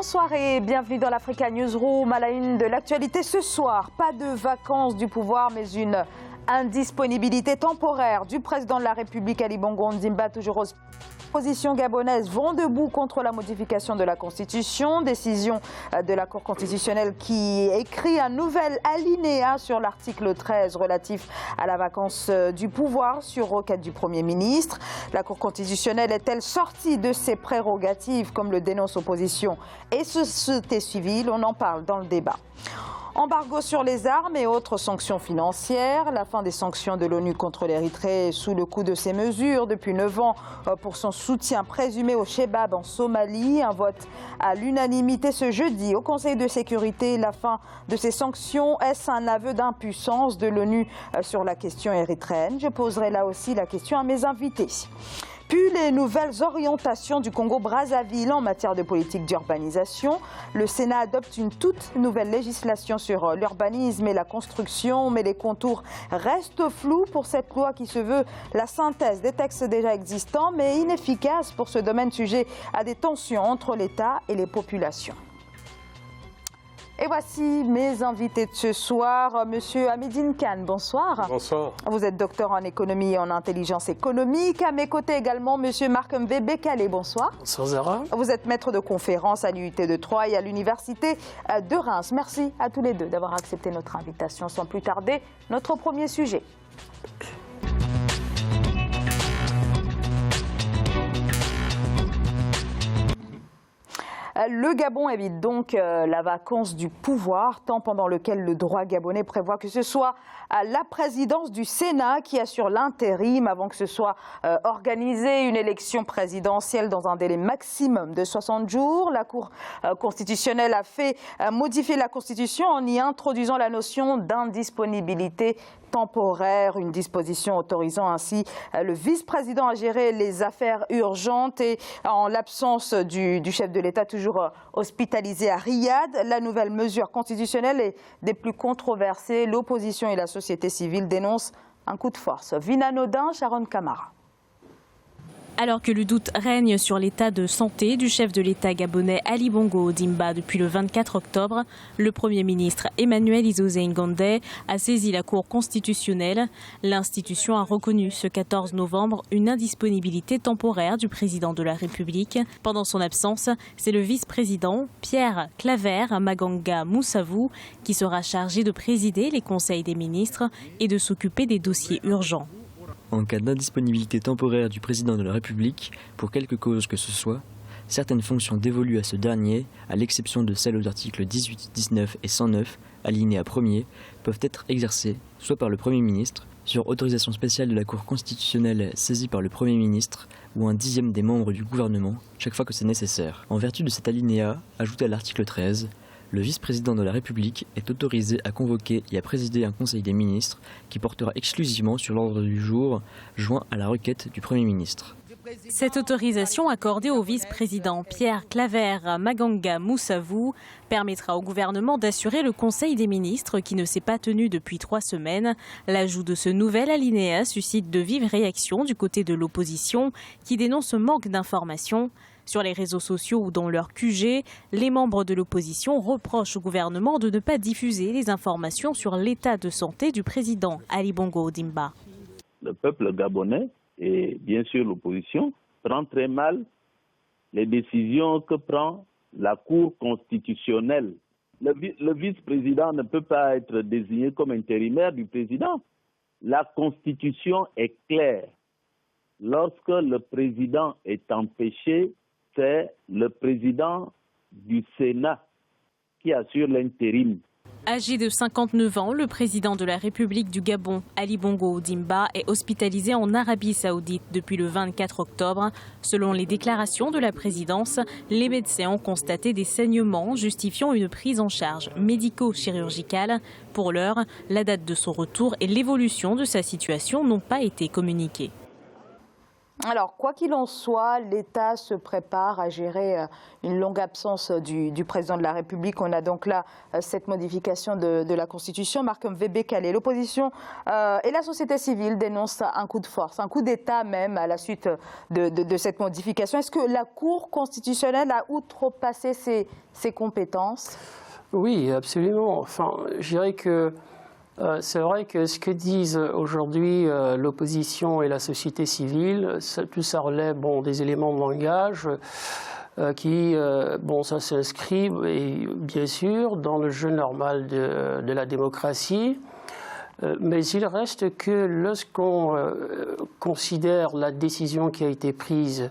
Bonsoir et bienvenue dans l'Africa Newsroom. À la une de l'actualité ce soir, pas de vacances du pouvoir mais une indisponibilité temporaire du président de la République Ali Bongo Ondimba, toujours aux oppositions gabonaises vont debout contre la modification de la Constitution. Décision de la Cour constitutionnelle qui écrit un nouvel alinéa sur l'article 13 relatif à la vacance du pouvoir sur requête du Premier ministre. La Cour constitutionnelle est-elle sortie de ses prérogatives comme le dénonce opposition et société civile? On en parle dans le débat. Embargo sur les armes et autres sanctions financières. La fin des sanctions de l'ONU contre l'Érythrée sous le coup de ces mesures depuis 9 ans pour son soutien présumé au Chebab en Somalie. Un vote à l'unanimité ce jeudi au Conseil de sécurité. La fin de ces sanctions, est-ce un aveu d'impuissance de l'ONU sur la question érythréenne? Je poserai là aussi la question à mes invités. Puis les nouvelles orientations du Congo-Brazzaville en matière de politique d'urbanisation. Le Sénat adopte une toute nouvelle législation sur l'urbanisme et la construction, mais les contours restent flous pour cette loi qui se veut la synthèse des textes déjà existants, mais inefficace pour ce domaine sujet à des tensions entre l'État et les populations. Et voici mes invités de ce soir. Monsieur Hamidine Kane, bonsoir. Bonsoir. Vous êtes docteur en économie et en intelligence économique. À mes côtés également, monsieur Marc Mbebe Calais, bonsoir. Bonsoir Zara. Vous êt maître de conférence à l'UIT de Troyes et à l'Université de Reims. Merci à tous les deux d'avoir accepté notre invitation. Sans plus tarder, notre premier sujet. Le Gabon évite donc la vacance du pouvoir, temps pendant lequel le droit gabonais prévoit que ce soit la présidence du Sénat qui assure l'intérim avant que ce soit organisée une élection présidentielle dans un délai maximum de 60 jours. La Cour constitutionnelle a fait modifier la Constitution en y introduisant la notion d'indisponibilité temporaire, une disposition autorisant ainsi le vice-président à gérer les affaires urgentes et en l'absence du chef de l'État toujours hospitalisé à Riyad. La nouvelle mesure constitutionnelle est des plus controversées. L'opposition et la société civile dénoncent un coup de force. Vina Nodin, Sharon Kamara. Alors que le doute règne sur l'état de santé du chef de l'État gabonais Ali Bongo Ondimba depuis le 24 octobre, le Premier ministre Emmanuel Izosé Ngandé a saisi la Cour constitutionnelle. L'institution a reconnu ce 14 novembre une indisponibilité temporaire du président de la République. Pendant son absence, c'est le vice-président Pierre Claver Maganga Moussavou qui sera chargé de présider les conseils des ministres et de s'occuper des dossiers urgents. En cas d'indisponibilité temporaire du président de la République, pour quelque cause que ce soit, certaines fonctions dévolues à ce dernier, à l'exception de celles aux articles 18, 19 et 109, alinéa 1er, peuvent être exercées soit par le Premier ministre, sur autorisation spéciale de la Cour constitutionnelle saisie par le Premier ministre, ou un dixième des membres du gouvernement, chaque fois que c'est nécessaire. En vertu de cet alinéa, ajouté à l'article 13, le vice-président de la République est autorisé à convoquer et à présider un conseil des ministres qui portera exclusivement sur l'ordre du jour joint à la requête du Premier ministre. Cette autorisation accordée au vice-président Pierre Claver Maganga Moussavou permettra au gouvernement d'assurer le conseil des ministres qui ne s'est pas tenu depuis 3 semaines. L'ajout de ce nouvel alinéa suscite de vives réactions du côté de l'opposition qui dénonce ce manque d'informations. Sur les réseaux sociaux ou dans leur QG, les membres de l'opposition reprochent au gouvernement de ne pas diffuser les informations sur l'état de santé du président Ali Bongo Ondimba. Le peuple gabonais et bien sûr l'opposition prend très mal les décisions que prend la Cour constitutionnelle. Le vice-président ne peut pas être désigné comme intérimaire du président. La Constitution est claire. Lorsque le président est empêché, c'est le président du Sénat qui assure l'intérim. Âgé de 59 ans, le président de la République du Gabon, Ali Bongo Ondimba, est hospitalisé en Arabie Saoudite depuis le 24 octobre. Selon les déclarations de la présidence, les médecins ont constaté des saignements justifiant une prise en charge médico-chirurgicale. Pour l'heure, la date de son retour et l'évolution de sa situation n'ont pas été communiquées. Alors, quoi qu'il en soit, l'État se prépare à gérer une longue absence du président de la République. On a donc là cette modification de la Constitution. Marc Mvebe-Kale, l'opposition et la société civile dénoncent un coup de force, un coup d'État même à la suite de cette modification. Est-ce que la Cour constitutionnelle a outrepassé ses compétences? Oui, absolument. Enfin, je dirais que c'est vrai que ce que disent aujourd'hui l'opposition et la société civile, tout ça relève des éléments de langage qui ça s'inscrit bien sûr dans le jeu normal de la démocratie. Mais il reste que lorsqu'on considère la décision qui a été prise,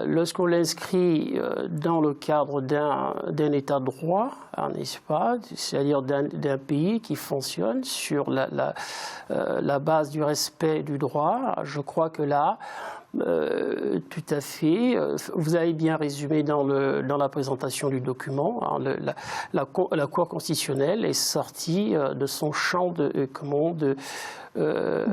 lorsqu'on l'inscrit dans le cadre d'un État de droit, n'est-ce pas, c'est-à-dire d'un pays qui fonctionne sur la base du respect du droit, je crois que là, tout à fait. Vous avez bien résumé dans la présentation du document. La Cour constitutionnelle est sortie de son champ de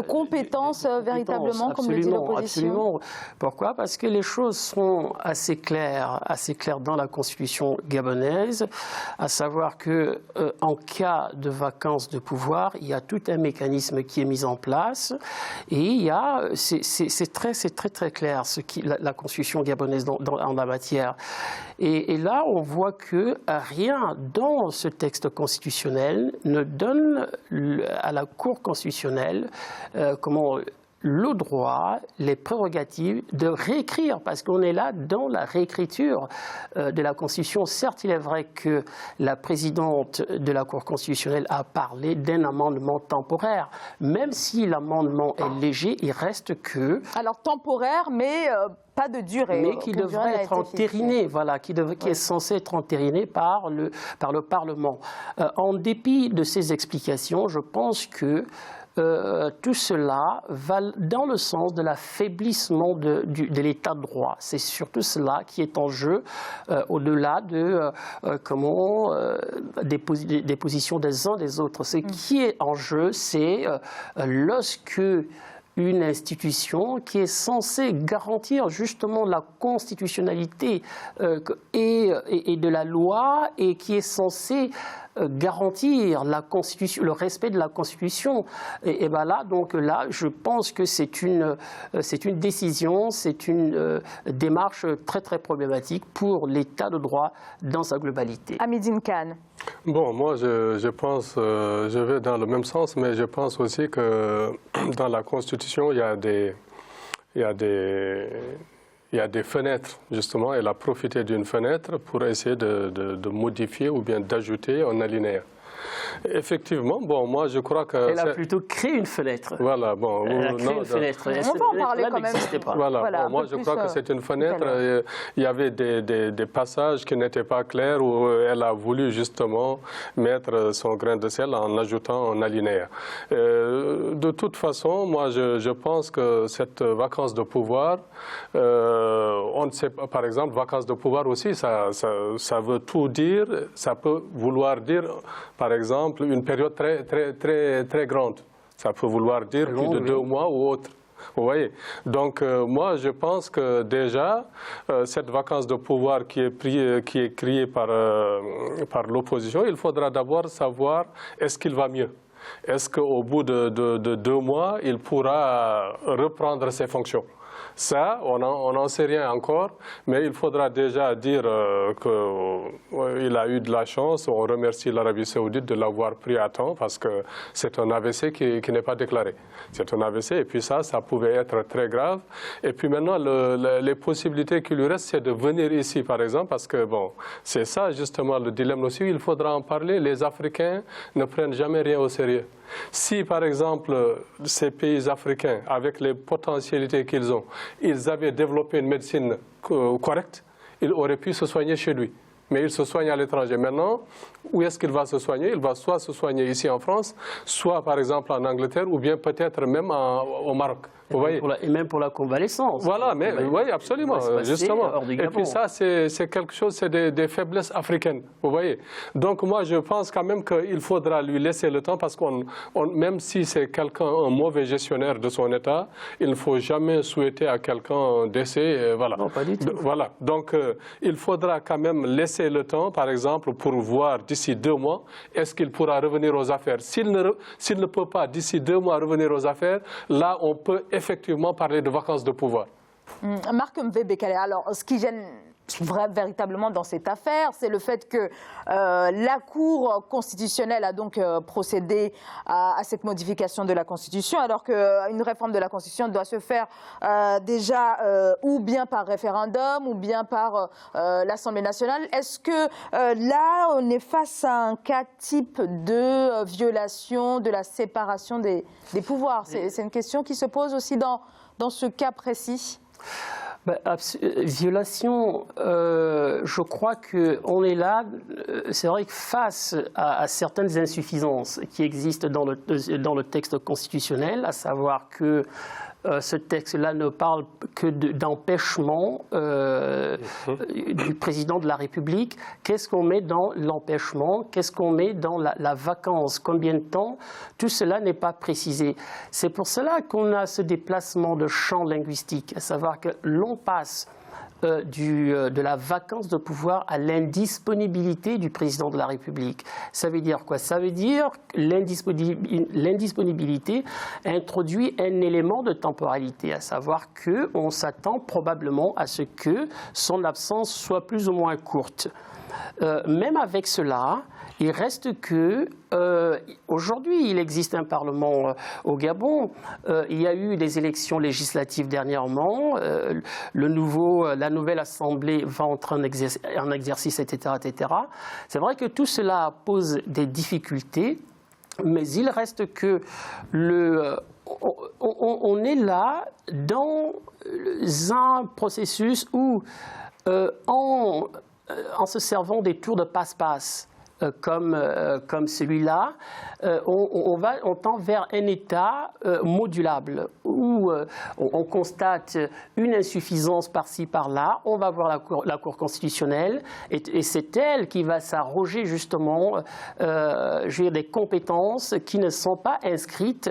compétences véritablement, comme le dit l'opposition. Absolument. Pourquoi? Parce que les choses sont assez claires dans la Constitution gabonaise, à savoir que en cas de vacance de pouvoir, il y a tout un mécanisme qui est mis en place, et c'est très clair la Constitution gabonaise en la matière. Et là, on voit que rien dans ce texte constitutionnel ne donne à la Cour constitutionnelle le droit, les prérogatives de réécrire, parce qu'on est là dans la réécriture de la Constitution. Certes, il est vrai que la présidente de la Cour constitutionnelle a parlé d'un amendement temporaire. Même si l'amendement est léger, il reste que... Alors temporaire, mais pas de durée. Mais qui devrait être entériné, voilà, qui est censé être entériné par le Parlement. En dépit de ces explications, je pense que tout cela va dans le sens de l'affaiblissement de l'état de droit. C'est surtout cela qui est en jeu, au-delà des positions des uns des autres. Ce qui est en jeu, c'est lorsque une institution qui est censée garantir justement la constitutionnalité et de la loi, et qui est censée garantir le respect de la Constitution. Et ben là, je pense que c'est une décision, c'est une démarche très très problématique pour l'état de droit dans sa globalité. Hamidine Kane. Bon, moi je pense, je vais dans le même sens, mais je pense aussi que dans la Constitution, il y a des fenêtres, justement. Elle a profité d'une fenêtre pour essayer de modifier ou bien d'ajouter un alinéa. Effectivement, moi je crois que... Elle a plutôt créé une fenêtre. Voilà, Elle a créé une fenêtre. On va en parler quand même. Pas. Voilà, moi je crois que c'est une fenêtre. Il y avait des passages qui n'étaient pas clairs, où elle a voulu justement mettre son grain de sel en ajoutant un alinéa. De toute façon, moi je pense que cette vacance de pouvoir, on ne sait pas, par exemple, vacance de pouvoir aussi, ça veut tout dire. Ça peut vouloir dire, par exemple, une période très grande. Ça peut vouloir dire plus de 2 mois ou autre. Vous voyez. Donc, moi, je pense que déjà, cette vacance de pouvoir qui est créée par l'opposition, il faudra d'abord savoir est-ce qu'il va mieux. Est-ce qu'au bout de 2 mois, il pourra reprendre ses fonctions? Ça, on n'en sait rien encore, mais il faudra déjà dire qu'il a eu de la chance. On remercie l'Arabie Saoudite de l'avoir pris à temps, parce que c'est un AVC qui n'est pas déclaré. C'est un AVC, et puis ça pouvait être très grave. Et puis maintenant, les possibilités qui lui restent, c'est de venir ici, par exemple, parce que, c'est ça justement le dilemme aussi. Il faudra en parler. Les Africains ne prennent jamais rien au sérieux. Si, par exemple, ces pays africains, avec les potentialités qu'ils ont, ils avaient développé une médecine correcte, ils auraient pu se soigner chez lui. Mais ils se soignent à l'étranger. Maintenant, où est-ce qu'il va se soigner? Il va soit se soigner ici en France, soit par exemple en Angleterre, ou bien peut-être même au Maroc. Vous voyez. Et même pour la convalescence. Voilà, mais oui, absolument, justement. Et puis ça, c'est quelque chose, c'est des faiblesses africaines, vous voyez. Donc moi, je pense quand même qu'il faudra lui laisser le temps, parce qu'on, même si c'est quelqu'un, un mauvais gestionnaire de son État, il ne faut jamais souhaiter à quelqu'un un décès, voilà. Non, pas du tout. Voilà, donc il faudra quand même laisser le temps, par exemple, pour voir d'ici 2 mois, est-ce qu'il pourra revenir aux affaires. S'il ne peut pas d'ici 2 mois revenir aux affaires, là, on peut effectivement parler de vacances de pouvoir. Marc Mvebekele, alors ce qui gêne véritablement dans cette affaire, c'est le fait que la Cour constitutionnelle a donc procédé à cette modification de la Constitution, alors qu'une réforme de la Constitution doit se faire déjà ou bien par référendum ou bien par l'Assemblée nationale. Est-ce que là, on est face à un cas type de violation de la séparation des pouvoirs? C'est une question qui se pose aussi dans ce cas précis. Violation, je crois qu'on est là, c'est vrai que face à certaines insuffisances qui existent dans le texte constitutionnel, à savoir que ce texte-là ne parle que d'empêchement du président de la République. Qu'est-ce qu'on met dans l'empêchement? Qu'est-ce qu'on met dans la vacance? Combien de temps? Tout cela n'est pas précisé. C'est pour cela qu'on a ce déplacement de champ linguistique, à savoir que l'on passe de la vacance de pouvoir à l'indisponibilité du président de la République. Ça veut dire quoi? Ça veut dire que l'indisponibilité introduit un élément de temporalité, à savoir qu'on s'attend probablement à ce que son absence soit plus ou moins courte. Même avec cela, il reste que aujourd'hui, il existe un Parlement au Gabon. Il y a eu des élections législatives dernièrement. La nouvelle Assemblée va entrer en exercice, etc., etc. C'est vrai que tout cela pose des difficultés, mais il reste que on est là dans un processus où, en se servant des tours de passe-passe, comme celui-là, on tend vers un état modulable où on constate une insuffisance par-ci, par-là, on va voir la Cour constitutionnelle et c'est elle qui va s'arroger justement des compétences qui ne sont pas inscrites,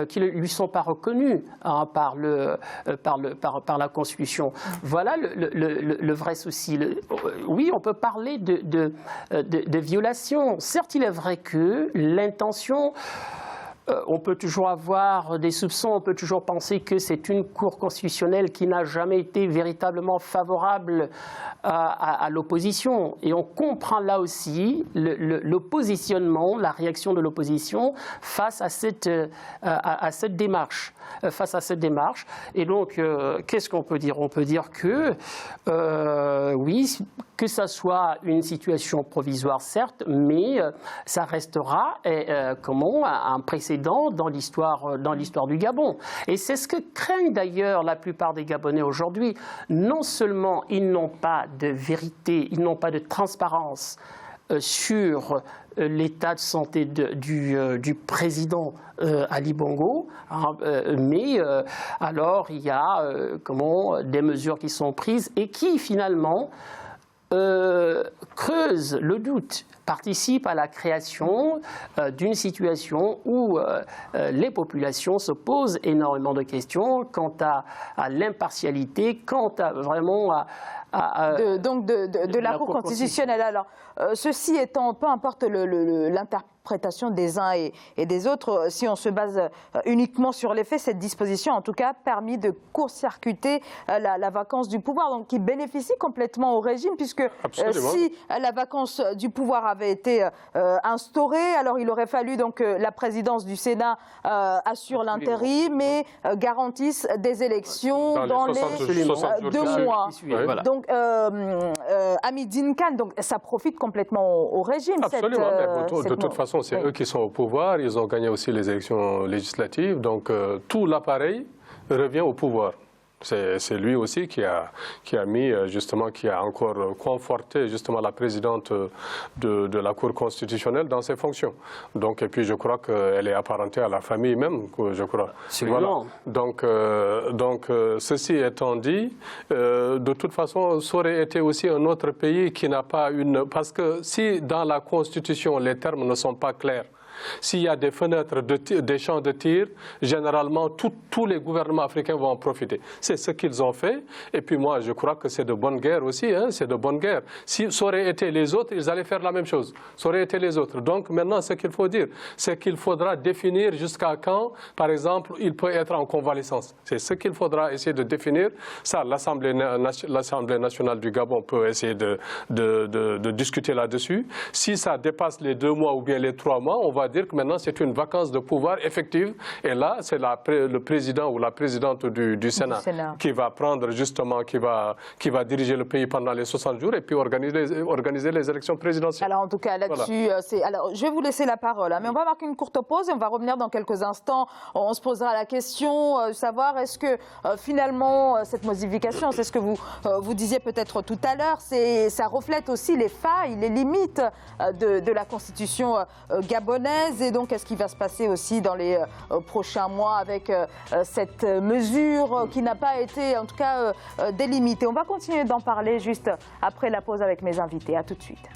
qui ne lui sont pas reconnues par la Constitution. Voilà le vrai souci. Oui, on peut parler de violation. Certes, il est vrai que l'intention, on peut toujours avoir des soupçons, on peut toujours penser que c'est une Cour constitutionnelle qui n'a jamais été véritablement favorable à l'opposition. Et on comprend là aussi le positionnement, la réaction de l'opposition face à cette démarche. Et donc, qu'est-ce qu'on peut dire? On peut dire que, oui, que ça soit une situation provisoire, certes, mais ça restera un précédent dans l'histoire du Gabon. Et c'est ce que craignent d'ailleurs la plupart des Gabonais aujourd'hui. Non seulement ils n'ont pas de vérité, ils n'ont pas de transparence sur l'état de santé du président Ali Bongo, mais alors il y a des mesures qui sont prises et qui finalement creusent le doute, participent à la création d'une situation où les populations se posent énormément de questions quant à l'impartialité, quant à vraiment de la Cour constitutionnelle. Alors, ceci étant, peu importe l'interprétation des uns et des autres, si on se base uniquement sur les faits, cette disposition a en tout cas permis de court-circuiter la vacance du pouvoir, donc qui bénéficie complètement au régime, puisque si la vacance du pouvoir avait été instaurée, alors il aurait fallu donc que la présidence du Sénat assure l'intérim et garantisse des élections dans les 2 mois. Voilà. Donc, Hamidine Kane, donc ça profite complètement au régime. Absolument. De toute façon, c'est eux qui sont au pouvoir. Ils ont gagné aussi les élections législatives. Donc, tout l'appareil revient au pouvoir. C'est lui aussi qui a mis justement, qui a encore conforté justement la présidente de la Cour constitutionnelle dans ses fonctions. Donc, et puis je crois qu'elle est apparentée à la famille même, je crois. Voilà. Donc, ceci étant dit, de toute façon, ça aurait été aussi un autre pays qui n'a pas une... Parce que si dans la Constitution, les termes ne sont pas clairs, s'il y a des fenêtres, des champs de tir, généralement, tous les gouvernements africains vont en profiter. C'est ce qu'ils ont fait. Et puis moi, je crois que c'est de bonne guerre aussi. Hein, c'est de bonne guerre. Si ça aurait été les autres, ils allaient faire la même chose. Ça aurait été les autres. Donc maintenant, ce qu'il faut dire, c'est qu'il faudra définir jusqu'à quand, par exemple, il peut être en convalescence. C'est ce qu'il faudra essayer de définir. Ça, l'Assemblée nationale du Gabon peut essayer de discuter là-dessus. Si ça dépasse les 2 mois ou bien les 3 mois, on va dire que maintenant c'est une vacance de pouvoir effective. Et là, c'est le président ou la présidente du Sénat qui va prendre justement, qui va diriger le pays pendant les 60 jours et puis organiser les élections présidentielles. Alors en tout cas là-dessus, voilà. Alors je vais vous laisser la parole, hein, mais on va marquer une courte pause et on va revenir dans quelques instants. On se posera la question de savoir est-ce que finalement cette modification, c'est ce que vous disiez peut-être tout à l'heure, ça reflète aussi les failles, les limites de la Constitution gabonaise. Et donc, qu'est-ce qui va se passer aussi dans les prochains mois avec cette mesure qui n'a pas été, en tout cas, délimitée. On va continuer d'en parler juste après la pause avec mes invités. À tout de suite.